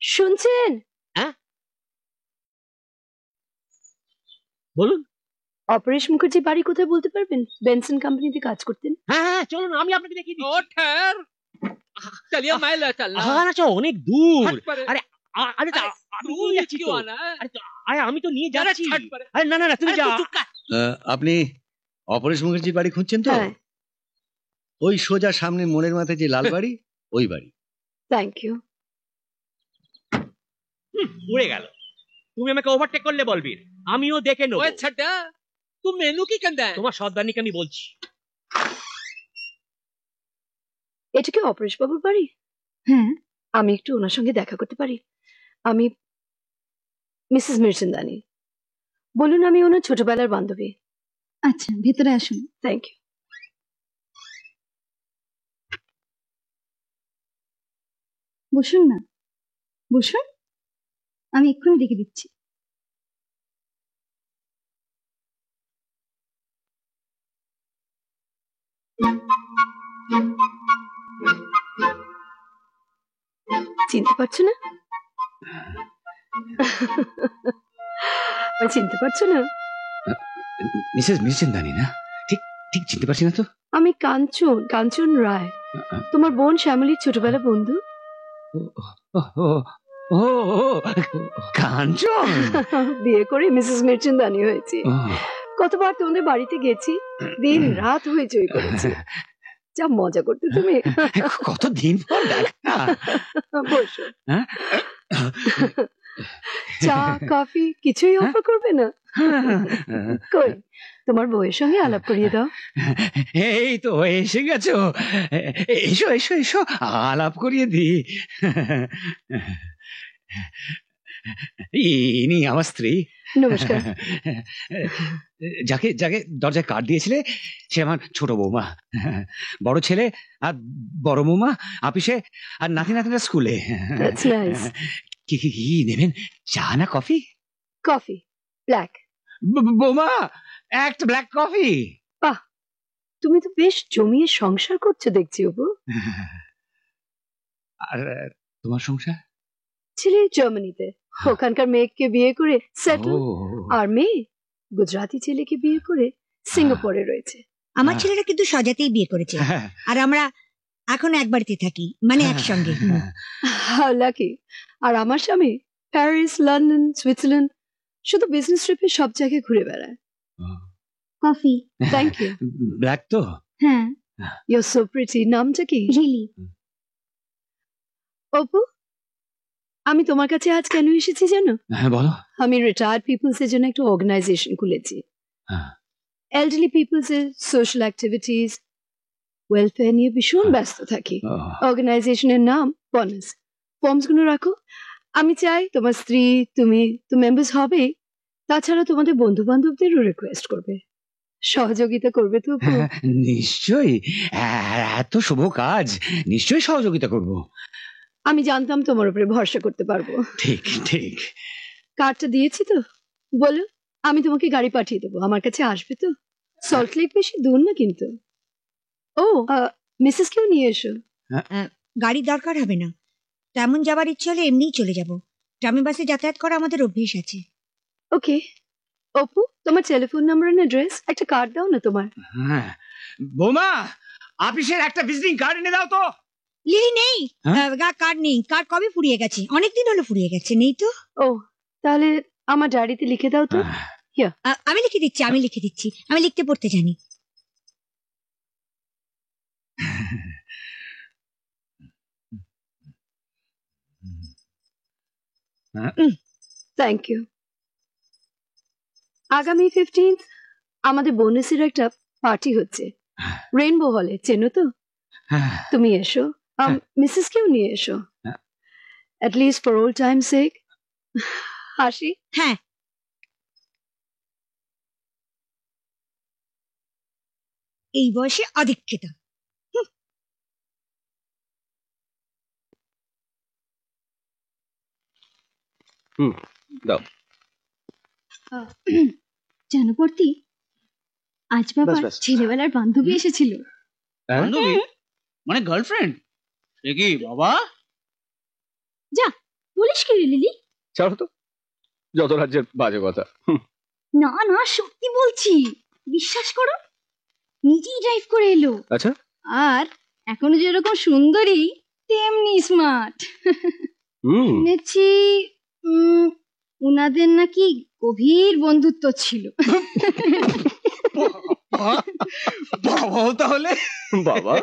শুনছেন? হ্যাঁ বলুন। অপরেশ মুখার্জি বাড়ি কোথায় বলতে পারবেন? বেনসন কোম্পানিতে কাজ করতেন। হ্যাঁ হ্যাঁ চলুন, আমি আপনাকে দেখিয়ে দিচ্ছি। ओ ठहर, चलिए मैं ले चल रहा আরে আচ্ছা, অনেক দূর। हट परे। আরে আরে আমি तू নিয়ে যাচ্ছি क्यों তো। आना है? আরে আমি তো নিয়ে যাচ্ছি। हट परे। আরে না না না, তুমি अरे যা। तू चुप कर। আপনি অপরেশ মুখার্জির বাড়ি খুঁজছেন তো? হ্যাঁ। ওই সোজা সামনে মোড়ের মাথায় যে লাল বাড়ি, ওই বাড়ি। Thank you. উড়ে গেল। তুমি আমাকে ওভারটেক করলে বলবি, আমিও দেখে নেব। ओए छड्डा, तू मेनू की कंदा है? তোমার সর্দারনিকে আমি বলছি। এটা কি অপরেশ বাবুর বাড়ি? হ্যাঁ, আমি একটু ওনার সঙ্গে দেখা করতে পারি? আমি মিসেস মির্চেন্দানি। বলুন, আমি ওনার ছোটবেলার বান্ধবী। আচ্ছা ভেতরে আসুন। Thank you. বসুন না, বসুন, আমি এক্ষুনি ডেকে দিচ্ছি। চিনতে পারছো না? চিনতে পারছো না? মিসেস মির্চেন্দানি না? ঠিক ঠিক চিনতে পারছি না তো। আমি কাঞ্চন, কাঞ্চন রায়, তোমার বোন শ্যামলীর ছোটবেলার বন্ধু। ও কাঞ্চন। বিয়ে করে মিসেস মির্চেন্দানি হয়েছে। কতবার তোমাদের বাড়িতে গেছি, দিন রাত হইচই করেছি। যা মজা করতে তুমি। কতদিন পর দেখা। বসো। চা কফি কিছুই অফার করবে না? কই, তোমার বউয়ের সঙ্গে আলাপ করিয়ে দাও। এই তো এসে গেছো, এসো এসো এসো, আলাপ করিয়ে দি। ইনি আমার স্ত্রী। নমস্কার। যাকে যাকে দরজায় কার্ড দিয়েছিলে সে আমার ছোট বৌমা। বড় ছেলে আর বড় বৌমা অফিসে, আর নাতি নাতিরা স্কুলে। That's nice. কি কি কি নেবেন, চা না কফি? Coffee black. বৌমা একটা ব্ল্যাক কফি। বাহ, তুমি তো বেশ জমিয়ে সংসার করছো দেখছি অপু। আর তোমার সংসার? ছেলে জার্মানিতে, ওখানকার মেয়েকে বিয়ে করে সেটেল, আর মেয়ে গুজরাটি ছেলেকে বিয়ে করে সিঙ্গাপুরে রয়েছে। আমার ছেলেরা কিন্তু সাজাতেই বিয়ে করেছে, আর আমরা এখন এক বাড়িতে থাকি, মানে একসঙ্গে। লাকি। আর আমার স্বামী প্যারিস, লন্ডন, সুইজারল্যান্ড, শুধু বিজনেস ট্রিপে সব জায়গায় ঘুরে বেড়ায়। কফি। Thank you. ব্ল্যাক তো? হ্যাঁ। You are so pretty. নামটা কি? রিলি। অপু, আমি তোমার কাছে আজ কেন এসেছি জানো? হ্যাঁ বলো। আমি রিটায়ার্ড পিপলস এর জন্য একটা অর্গানাইজেশন খুলেছি। এল্ডারলি পিপলস এর সোশ্যাল অ্যাক্টিভিটিস, ওয়েলফেয়ার নিয়ে ভীষণ ব্যস্ত থাকি। অর্গানাইজেশনের নাম বনাস। ফর্মস গুলো রাখো। আমি চাই তোমার স্ত্রী, তুমি তো মেম্বার্স হবে, তাছাড়া তোমাদের বন্ধু বান্ধবদেরও রিকোয়েস্ট করবে। সহযোগিতা করবে তো? নিশ্চয়ই, এত শুভ কাজ, নিশ্চয়ই সহযোগিতা করব। আমি জানতাম তোমার উপরে ভরসা করতে পারবো। ঠিক ঠিক। কার্ডটা দিয়েছি তো? বলো, আমি তোমাকে গাড়ি পাঠিয়ে দেবো। আমার কাছে আসবে তো? সল্ট লেক বেশি দূর না কিন্তু। ও, মিসেস কেউ নিয়ে এসো। গাড়ির দরকার হবে না, তেমন যাবার ইচ্ছে হলে এমনিই চলে যাব। ট্রামে বাসে যাতায়াত করা আমাদের অভ্যেস আছে। ওকে। অপু, তোমার টেলিফোন নাম্বার আর অ্যাড্রেস একটা কার্ড দাও না তোমার। হ্যাঁ বৌমা, অফিসের একটা ভিজিটিং কার্ড এনে দাও তো। লিলি নেই, কার্ড নেই। কার্ড কবে ফুরিয়ে গেছে, অনেকদিন হলো ফুরিয়ে গেছে। নেই তো? ও, তাহলে আমার ডায়েরিতে লিখে দাও তো। আমি লিখে দিচ্ছি, আমি লিখে দিচ্ছি, আমি লিখতে পড়তে জানি। Thank you. আগামী 15 আমাদের বোনাসের একটা পার্টি হচ্ছে রেইনবো হলে, চেনো তো? তুমি এসো, মিসেস কেও নিয়ে এসো। at least for old time's sake. হাসি। হ্যাঁ, এই বয়সে আদিক্ষেতা। দাও। জানো পড়তি, আজ বাবা ছেলেবেলার বান্ধবী এসেছিল। বান্ধবী মানে গার্লফ্রেন্ড? কি বাবা? যা, বলিস কি রে লিলি? ছাড়ো তো, যত রাজ্যের বাজে কথা। না না, সত্যি বলছি, বিশ্বাস করো, নিজেই ড্রাইভ করে এলো। আচ্ছা, আর এখনো যেরকম সুন্দরী তেমনি স্মার্ট। শুনেছি উনাদের নাকি গভীর বন্ধুত্ব ছিল। বাবা তাহলে বাবা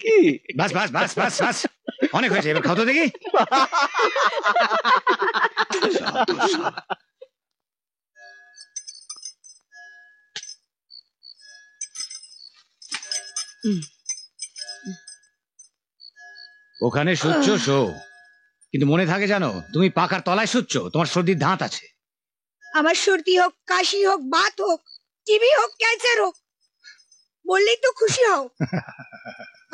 কি? বাস বাস বাস বাস বাস, অনেক হয়েছে, এবার খাও তো দেখি। ওখানে শুচ্ছ শো, কিন্তু মনে থাকে জানো, তুমি পাকার তলায় শুচ্ছ, তোমার সর্দির ধাত আছে। আমার সর্দি হোক, কাশি হোক, বাত হোক, টিবি হোক, ক্যান্সার হোক, বললেই তো খুশি হও।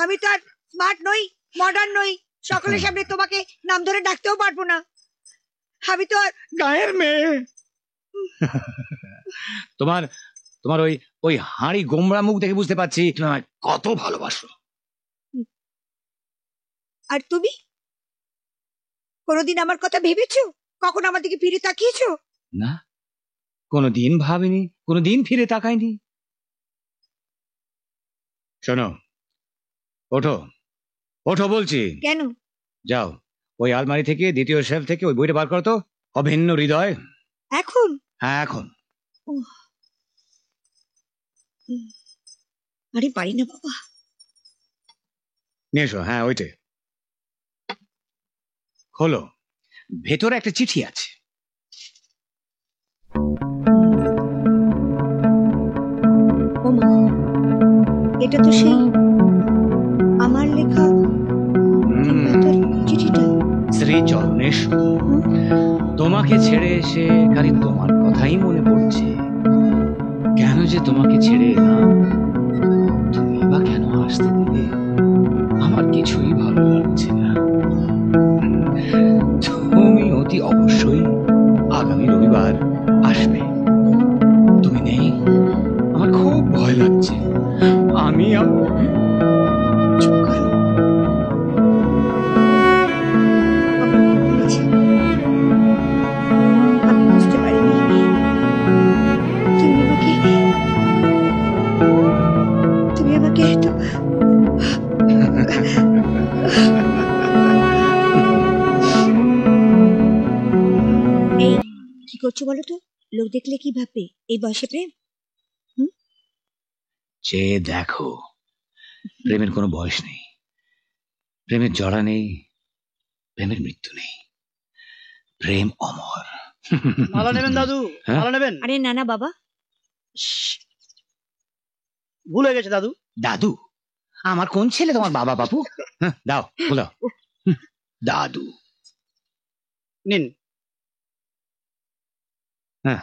আমি তো আর স্মার্ট নই, মডার্ন নই, সকলের সামনে তোমাকে নাম ধরে ডাকতেও পারবো না। আমি তো আর গায়ের মেয়ে। তোমার তোমার ওই ওই হাঁড়ি গোমড়া মুখ দেখে বুঝতে পারছি তুমি আমায় কত ভালোবাসো। আর তুমি কোনোদিন আমার কথা ভেবেছো? কখন আমার দিকে ফিরে তাকিয়েছো? না, কোনোদিন ভাবিনি, কোনোদিন ফিরে তাকাইনি। শোনো, ওঠো ওঠো বলছি। কেন? যাও, ওই আলমারি থেকে, দ্বিতীয় শেলফ থেকে ওই বইটা বার করো তো, অভিন্ন হৃদয়। এখন? হ্যাঁ এখন। আরে পারি না বাবা। নিয়ে এসো। হ্যাঁ ওইটাই খোলো, ভেতরে একটা চিঠি আছে। ওমা, এটা তো সেই আমার লেখা চিঠিটা। শ্রী চরণেশ, তোমাকে ছেড়ে এসে খালি তোমার কথাই মনে পড়ছে। কেন যে তোমাকে ছেড়ে এলাম, তুমি বা কেন আসতে দিলে, আমার কিছুই ভালো লাগছে না। তুমি অতি অবশ্যই আগামী রবিবার আসবে। তুমি নেই, আমার খুব ভয় লাগছে। আমি চুপ করো। আমি বুঝতে পারিনি তুমি আমাকে এত এই কি করছো বলো তো? লোক দেখলে কি ভাববে? এই বয়সে প্রেম? যে দেখো, প্রেমের কোনো বয়স নেই, প্রেমের জড়া নেই, প্রেমের মৃত্যু নেই, প্রেম অমর। ভালো নেবেন দাদু, ভালো নেবেন। আরে না না বাবা, ভুল হয়ে গেছে দাদু। দাদু? আমার কোন ছেলে তোমার বাবা বাবু? দাও বলো। দাদু নিন। হ্যাঁ,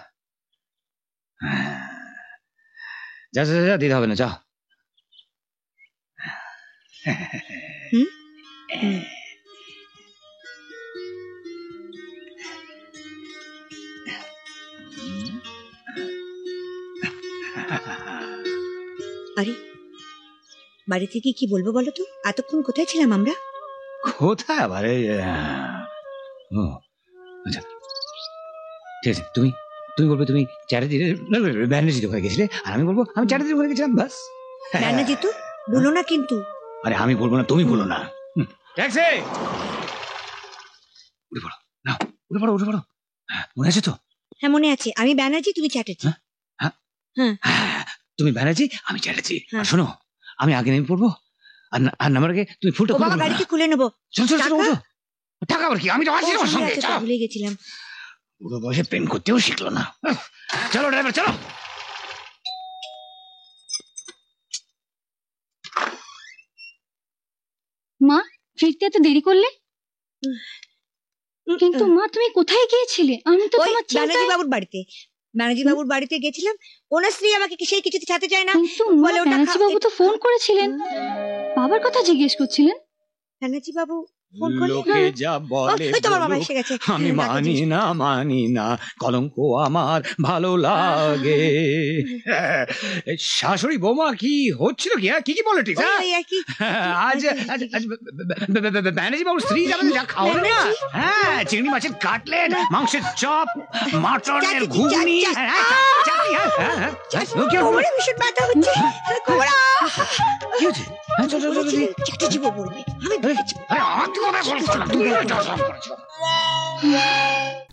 যা যা যা, দিতে হবে না, যা। আরে বাড়ি থেকে কি বলবো বলো তো? এতক্ষণ কোথায় ছিলাম আমরা? কোথায় আবার? আচ্ছা ঠিক আছে, তুমি তুমি বলবে তুমি চ্যাটার্জি ব্যানার্জি হয়ে গেছিলে, আর আমি বলবো আমি চ্যাটার্জি হয়ে গেছিলাম, বাস। ব্যানার্জি তো বলো না কিন্তু। আরে আমি বলবো না, তুমি বলো না। ট্যাক্সি, উঠে পড়ো না, উঠে পড়ো উঠে পড়ো। মনে আছে তো? হ্যাঁ মনে আছে। আমি ব্যানার্জি, তুমি চ্যাটার্জি। হ্যাঁ, তুমি ব্যানার্জি, আমি চ্যাটার্জি। আর শোনো, আমি আগে নেমে পড়বো, আর নামার আগে তুমি ফুলটা বাবা গাড়িতে খুলে নেবো। চলো চলো চলো। টাকা আবার কি? আমি তো আসি আমার সঙ্গে। ভুলে গেছিলাম। বুড়ো বয়সে প্রেম করতেও শিখলো না। চলো ড্রাইভার চলো। মা, ফিরতে এত দেরি করলে? কিন্তু মা, তুমি কোথায় গিয়েছিলে? আমি তো তোমার ব্যানার্জি বাবুর বাড়িতে। ব্যানার্জি বাবুর বাড়িতে গেছিলাম। ওনার স্ত্রী আমাকে সেই কিছুতে ছাড়তে চায় না। ব্যানার্জি বাবু তো ফোন করেছিলেন, বাবার কথা জিজ্ঞেস করছিলেন। ব্যানার্জি বাবু ফোন করলে লোকে যা বলে ওই তোমার বাবা বলুক, এসে গেছে আমি মানি না কলঙ্ক আমার ভালো লাগে। শাশুড়ি বৌমা কি হচ্ছিল কি? কি কি পলিটিক্স? ওই আর কি আজ ব্যানার্জি বাবুর স্ত্রী যাবেন যা খাওয়ানো না, হ্যাঁ চিংড়ি মাছের কাটলেট, মাংসের চপ, মাটনের ঘুগনি, কোমরে ভীষণ ব্যথা হচ্ছে কোমরা কি হচ্ছে? চাকরি জীব বলবে আমি বলেছি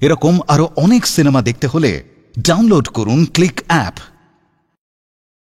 এরকম আরো অনেক সিনেমা দেখতে হলে ডাউনলোড করুন ক্লিক অ্যাপ।